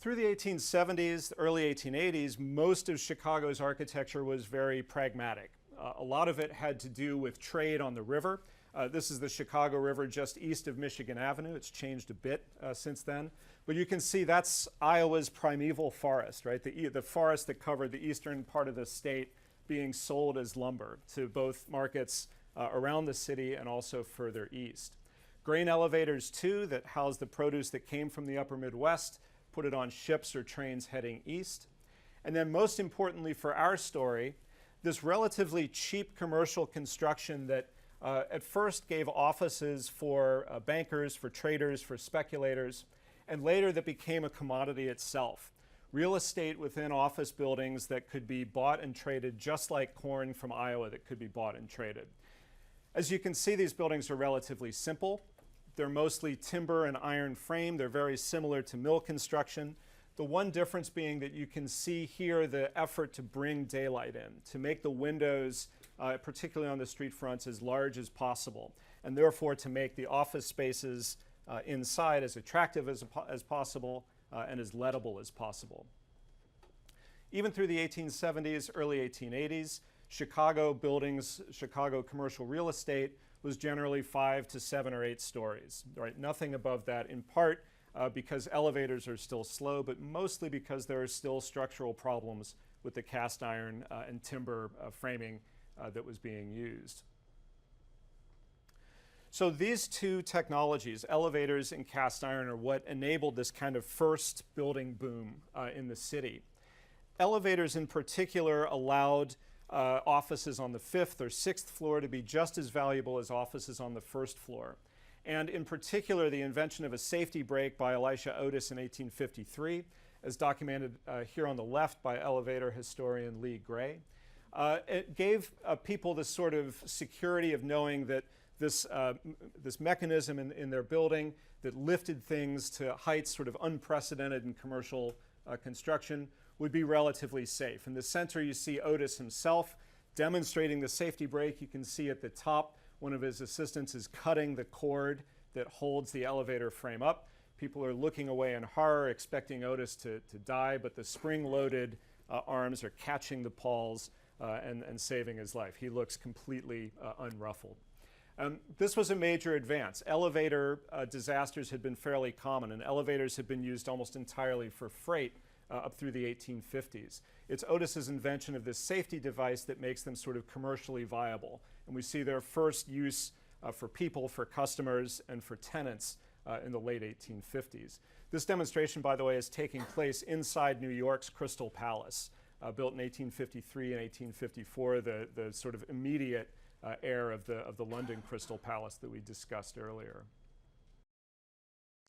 Through the 1870s, early 1880s, most of Chicago's architecture was very pragmatic. A lot of it had to do with trade on the river. This is the Chicago River just east of Michigan Avenue. It's changed a bit since then. But you can see that's Iowa's primeval forest, right? The forest that covered the eastern part of the state being sold as lumber to both markets around the city and also further east. Grain elevators, too, that housed the produce that came from the upper Midwest, put it on ships or trains heading east. And then most importantly for our story, this relatively cheap commercial construction that at first gave offices for bankers, for traders, for speculators, and later that became a commodity itself. Real estate within office buildings that could be bought and traded just like corn from Iowa that could be bought and traded. As you can see, these buildings are relatively simple. They're mostly timber and iron frame. They're very similar to mill construction. The one difference being that you can see here the effort to bring daylight in, to make the windows, particularly on the street fronts, as large as possible, and therefore to make the office spaces inside as attractive as possible and as lettable as possible. Even through the 1870s, early 1880s, Chicago buildings, Chicago commercial real estate was generally 5 to 7 or 8 stories, right? Nothing above that, in part because elevators are still slow, but mostly because there are still structural problems with the cast iron and timber framing that was being used. So these two technologies, elevators and cast iron, are what enabled this kind of first building boom in the city. Elevators in particular allowed offices on the 5th or 6th floor to be just as valuable as offices on the 1st floor. And in particular, the invention of a safety brake by Elisha Otis in 1853, as documented here on the left by elevator historian Lee Gray. It gave people this sort of security of knowing that this mechanism in their building that lifted things to heights sort of unprecedented in commercial construction would be relatively safe. In the center, you see Otis himself demonstrating the safety brake. You can see at the top, one of his assistants is cutting the cord that holds the elevator frame up. People are looking away in horror, expecting Otis to die, but the spring-loaded arms are catching the pawls and saving his life. He looks completely unruffled. This was a major advance. Elevator disasters had been fairly common, and elevators had been used almost entirely for freight up through the 1850s. It's Otis's invention of this safety device that makes them sort of commercially viable. And we see their first use for people, for customers, and for tenants in the late 1850s. This demonstration, by the way, is taking place inside New York's Crystal Palace, built in 1853 and 1854, the sort of immediate heir of the London Crystal Palace that we discussed earlier.